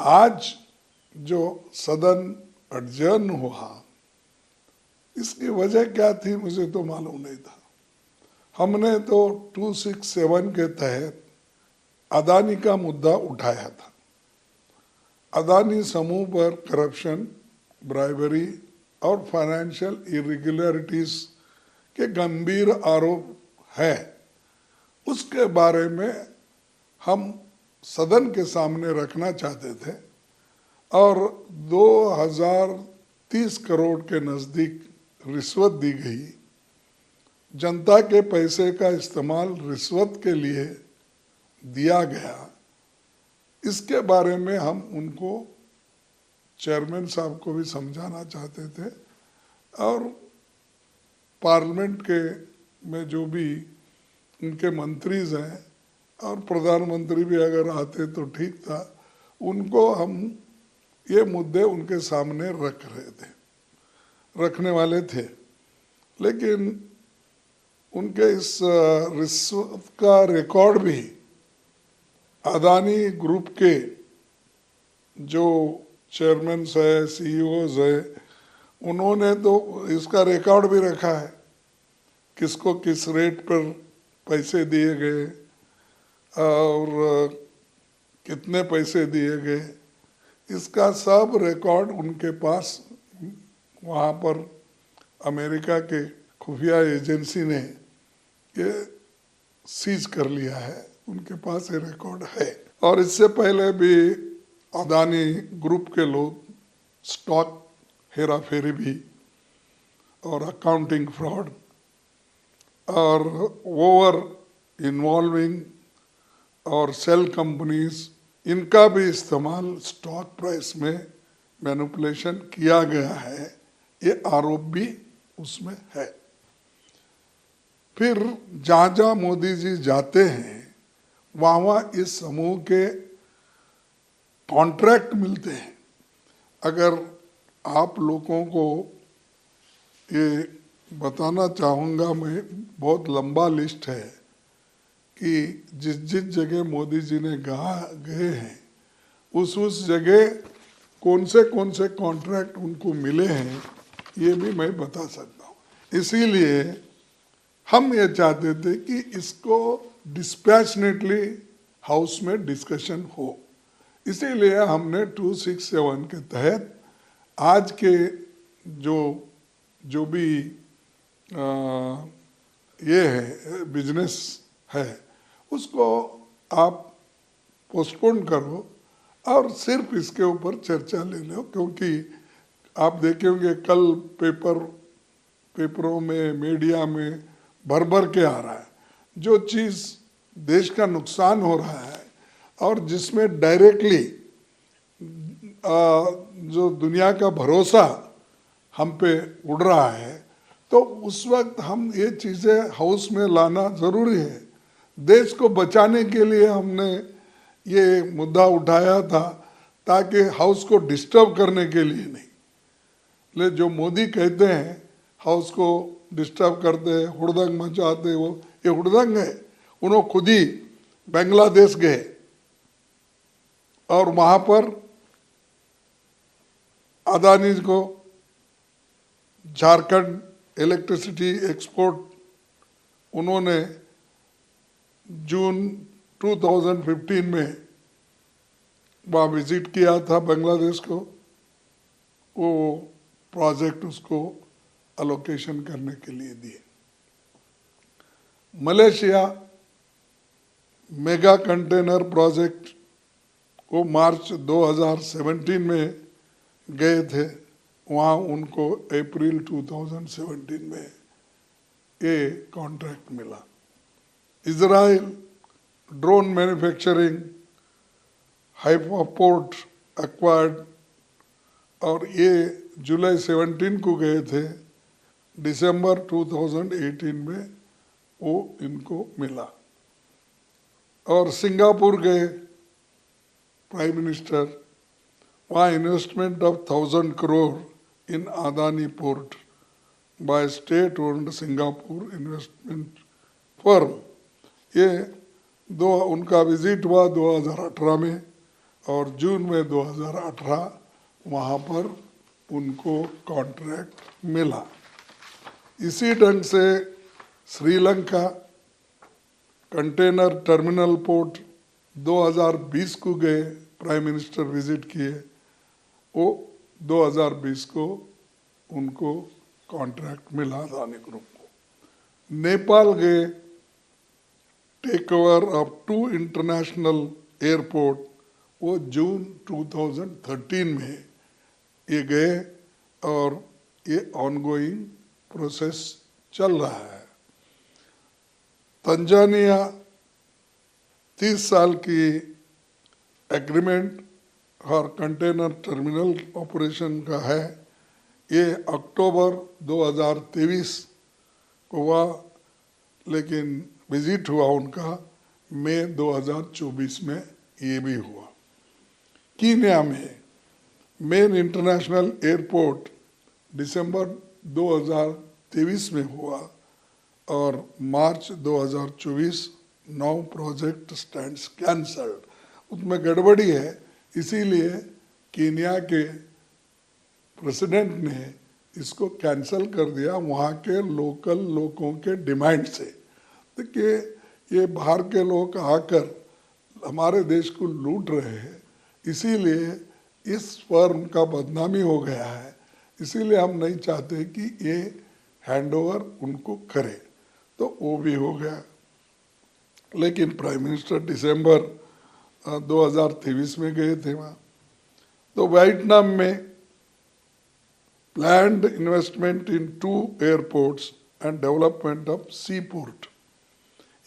आज जो सदन अडजर्न हुआ, इसकी वजह क्या थी मुझे तो मालूम नहीं था। हमने तो 267 के तहत अदानी का मुद्दा उठाया था। अदानी समूह पर करप्शन, ब्राइबरी और फाइनेंशियल इरेगुलरिटीज के गंभीर आरोप है। उसके बारे में हम सदन के सामने रखना चाहते थे और 2030 करोड़ के नज़दीक रिश्वत दी गई। जनता के पैसे का इस्तेमाल रिश्वत के लिए दिया गया। इसके बारे में हम उनको, चेयरमैन साहब को भी समझाना चाहते थे और पार्लियामेंट के में जो भी उनके मंत्रीज हैं और प्रधानमंत्री भी अगर आते तो ठीक था, उनको हम ये मुद्दे उनके सामने रखने वाले थे। लेकिन उनके इस रिश्वत का रिकॉर्ड भी अदानी ग्रुप के जो चेयरमैन है, सीईओज है, उन्होंने तो इसका रिकॉर्ड भी रखा है, किसको किस रेट पर पैसे दिए गए और कितने पैसे दिए गए। इसका सब रिकॉर्ड उनके पास वहाँ पर अमेरिका के खुफिया एजेंसी ने ये सीज कर लिया है, उनके पास ये रिकॉर्ड है। और इससे पहले भी अदानी ग्रुप के लोग स्टॉक हेरा फेरी भी और अकाउंटिंग फ्रॉड और ओवर इन्वॉल्विंग और सेल कंपनीज, इनका भी इस्तेमाल स्टॉक प्राइस में मैनिपुलेशन किया गया है, ये आरोप भी उसमें है। फिर जहाँ जहाँ मोदी जी जाते हैं वहाँ इस समूह के कॉन्ट्रैक्ट मिलते हैं। अगर आप लोगों को ये बताना चाहूँगा मैं, बहुत लंबा लिस्ट है कि जिस जिस जगह मोदी जी ने गए हैं उस जगह कौन से कॉन्ट्रैक्ट उनको मिले हैं, ये भी मैं बता सकता हूँ। इसीलिए हम ये चाहते थे कि इसको डिस्पैशनेटली हाउस में डिस्कशन हो। इसीलिए हमने 267 के तहत आज के जो भी ये है बिजनेस है, उसको आप पोस्टपोन करो और सिर्फ इसके ऊपर चर्चा ले लो। क्योंकि आप देखेंगे कल पेपरों में, मीडिया में भर भर के आ रहा है, जो चीज़ देश का नुकसान हो रहा है और जिसमें डायरेक्टली जो दुनिया का भरोसा हम पे उड़ रहा है, तो उस वक्त हम ये चीज़ें हाउस में लाना ज़रूरी है। देश को बचाने के लिए हमने ये मुद्दा उठाया था, ताकि हाउस को डिस्टर्ब करने के लिए नहीं। ले जो मोदी कहते हैं हाउस को डिस्टर्ब करते हैं, हुड़दंग मचाते, वो ये हुड़दंग है। उन्होंने खुद ही बांग्लादेश गए और वहाँ पर अदानी को झारखंड इलेक्ट्रिसिटी एक्सपोर्ट उन्होंने जून 2015 में वहाँ विजिट किया था बांग्लादेश को, वो प्रोजेक्ट उसको अलोकेशन करने के लिए दिए। मलेशिया मेगा कंटेनर प्रोजेक्ट को मार्च 2017 में गए थे, वहाँ उनको अप्रैल 2017 में ये कॉन्ट्रैक्ट मिला। इजराइल ड्रोन मैन्युफैक्चरिंग हाइपोपोर्ट एक्वायर्ड, और ये जुलाई 17 को गए थे, दिसंबर 2018 में वो इनको मिला। और सिंगापुर गए प्राइम मिनिस्टर, वहाँ investment of 1000 crore in Adani port by state owned Singapore investment firm. ये उनका विजिट हुआ 2018 में और जून में 2018 वहाँ पर उनको कॉन्ट्रैक्ट मिला। इसी ढंग से श्रीलंका कंटेनर टर्मिनल पोर्ट 2020 को गए, प्राइम मिनिस्टर विजिट किए, वो 2020 को उनको कॉन्ट्रैक्ट मिला अदानी ग्रुप को। नेपाल गए, take over of 2 international airport, वो जून 2013 में ये गए और ये ऑनगोइंग प्रोसेस चल रहा है। तंजानिया 30 साल की एग्रीमेंट और कंटेनर टर्मिनल ऑपरेशन का है, ये अक्टूबर 2023 को हुआ, लेकिन विजिट हुआ उनका मई 2024 में ये भी हुआ। कीनिया में मेन इंटरनेशनल एयरपोर्ट दिसंबर 2023 में हुआ और मार्च 2024 9 प्रोजेक्ट स्टैंड्स कैंसल्ड। उसमें गड़बड़ी है, इसीलिए कीनिया के प्रेसिडेंट ने इसको कैंसल कर दिया वहाँ के लोकल लोगों के डिमांड से। देखिए, ये बाहर के लोग आकर हमारे देश को लूट रहे हैं, इसीलिए इस फर्म का बदनामी हो गया है, इसीलिए हम नहीं चाहते कि ये हैंडओवर उनको करे, तो वो भी हो गया। लेकिन प्राइम मिनिस्टर दिसंबर 2023 में गए थे वहाँ। तो वियतनाम में planned investment in 2 airports and development of sea port,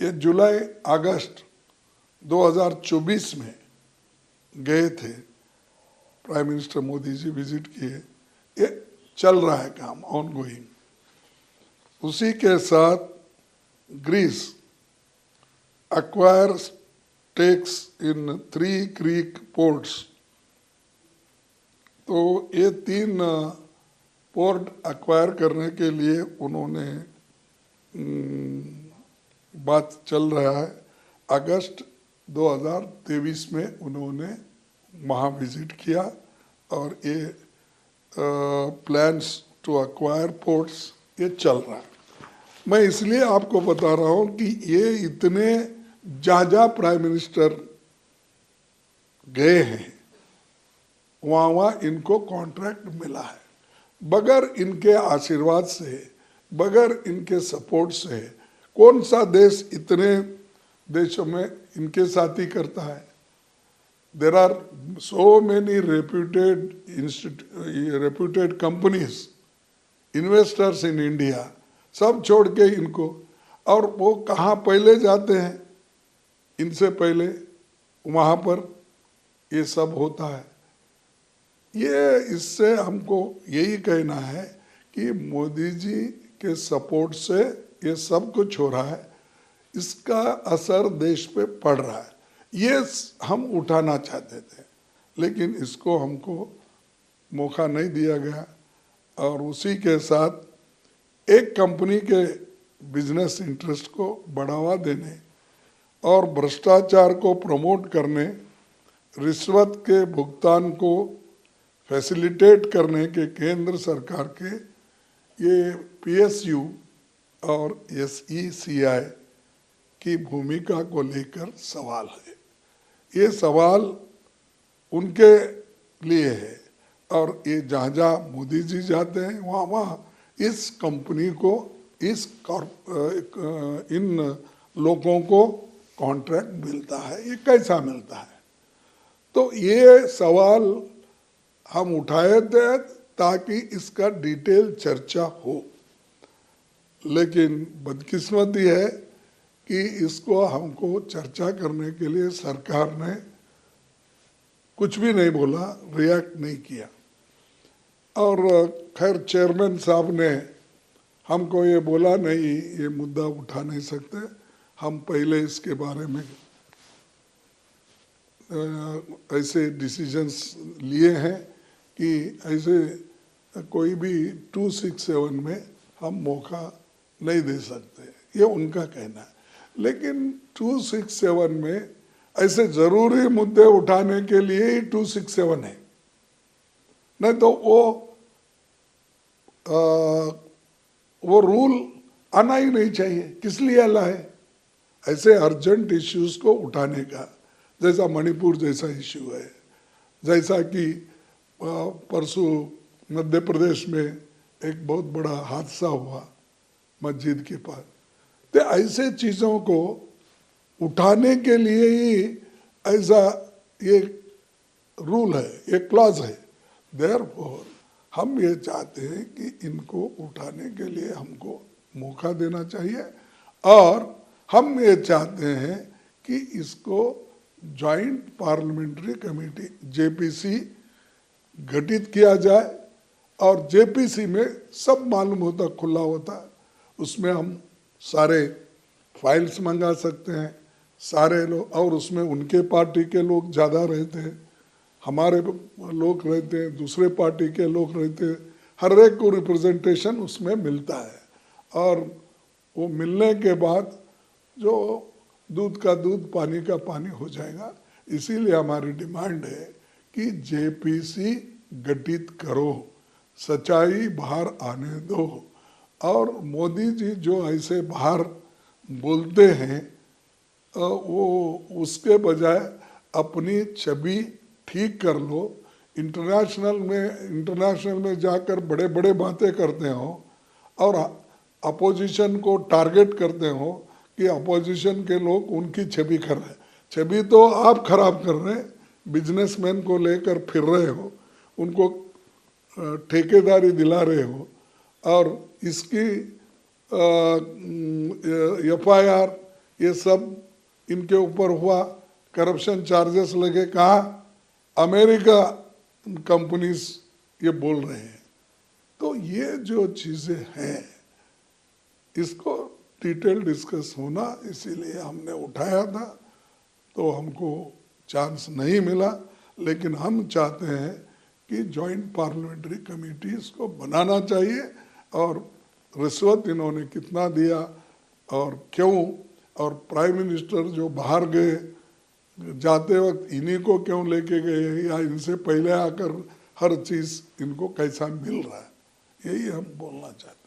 ये जुलाई अगस्त 2024 में गए थे, prime minister Modi ji visit किए, ये चल रहा है काम ऑनगोइंग। उसी के साथ Greece acquire stakes in 3 Greek ports, तो ये 3 पोर्ट एक्वायर करने के लिए उन्होंने बात चल रहा है। अगस्त 2023 में उन्होंने वहाँ विजिट किया और ये प्लान्स टू एक्वायर पोर्ट्स ये चल रहा है। मैं इसलिए आपको बता रहा हूँ कि ये इतने जहाँ प्राइम मिनिस्टर गए हैं वहाँ इनको कॉन्ट्रैक्ट मिला है। बगैर इनके आशीर्वाद से, बगैर इनके सपोर्ट से कौन सा देश इतने देशों में इनके साथ ही करता है। There are so many reputed companies, investors in India, सब छोड़ के इनको, और वो कहाँ पहले जाते हैं, इनसे पहले वहाँ पर ये सब होता है। ये इससे हमको यही कहना है कि मोदी जी के सपोर्ट से ये सब कुछ हो रहा है, इसका असर देश पे पड़ रहा है। ये हम उठाना चाहते थे, लेकिन इसको हमको मौका नहीं दिया गया। और उसी के साथ एक कंपनी के बिजनेस इंटरेस्ट को बढ़ावा देने और भ्रष्टाचार को प्रमोट करने, रिश्वत के भुगतान को फैसिलिटेट करने के केंद्र सरकार के ये पीएसयू और एसईसीआई की भूमिका को लेकर सवाल है। ये सवाल उनके लिए है और ये जहाँ जहाँ मोदी जी जाते हैं वहाँ वहाँ इस कंपनी को, इन लोगों को कॉन्ट्रैक्ट मिलता है। ये कैसा मिलता है? तो ये सवाल हम उठाए थे ताकि इसका डिटेल चर्चा हो, लेकिन बदकिस्मती है कि इसको हमको चर्चा करने के लिए सरकार ने कुछ भी नहीं बोला, रिएक्ट नहीं किया। और खैर चेयरमैन साहब ने हमको ये बोला, नहीं ये मुद्दा उठा नहीं सकते, हम पहले इसके बारे में ऐसे डिसीजंस लिए हैं कि ऐसे कोई भी 267 में हम मौका नहीं दे सकते, ये उनका कहना है। लेकिन 267 में ऐसे जरूरी मुद्दे उठाने के लिए ही 267 है, नहीं तो वो रूल आना ही नहीं चाहिए। किस लिए आला है? ऐसे अर्जेंट इश्यूज को उठाने का, जैसा मणिपुर जैसा इश्यू है, जैसा कि परसों मध्य प्रदेश में एक बहुत बड़ा हादसा हुआ मस्जिद के पास। तो ऐसे चीज़ों को उठाने के लिए ही ऐसा ये रूल है, ये क्लॉज है। देयरफॉर हम ये चाहते हैं कि इनको उठाने के लिए हमको मौका देना चाहिए, और हम ये चाहते हैं कि इसको जॉइंट पार्लियामेंट्री कमेटी जेपीसी गठित किया जाए, और जेपीसी में सब मालूम होता, खुला होता, उसमें हम सारे फाइल्स मंगा सकते हैं, सारे लोग, और उसमें उनके पार्टी के लोग ज़्यादा रहते हैं, हमारे लोग रहते हैं, दूसरे पार्टी के लोग रहते हैं, हर एक को रिप्रेजेंटेशन उसमें मिलता है। और वो मिलने के बाद जो दूध का दूध पानी का पानी हो जाएगा। इसीलिए हमारी डिमांड है कि जेपीसी गठित करो, सच्चाई बाहर आने दो, और मोदी जी जो ऐसे बाहर बोलते हैं वो उसके बजाय अपनी छवि ठीक कर लो। इंटरनेशनल में जाकर बड़े बड़े बातें करते हो और अपोजिशन को टारगेट करते हो कि अपोजिशन के लोग उनकी छवि कर रहे हैं। छवि तो आप खराब कर रहे हैं, बिजनेसमैन को लेकर फिर रहे हो, उनको ठेकेदारी दिला रहे हो, और इसकी FIR ये सब इनके ऊपर हुआ, करप्शन चार्जेस लगे, कहा अमेरिका कंपनीज ये बोल रहे हैं। तो ये जो चीज़ें हैं इसको डिटेल डिस्कस होना, इसीलिए हमने उठाया था, तो हमको चांस नहीं मिला। लेकिन हम चाहते हैं कि जॉइंट पार्लियामेंट्री कमेटी इसको बनाना चाहिए, और रिश्वत इन्होंने कितना दिया और क्यों, और प्राइम मिनिस्टर जो बाहर गए जाते वक्त इन्हीं को क्यों लेके गए, या इनसे पहले आकर हर चीज़ इनको कैसा मिल रहा है, यही हम बोलना चाहते हैं।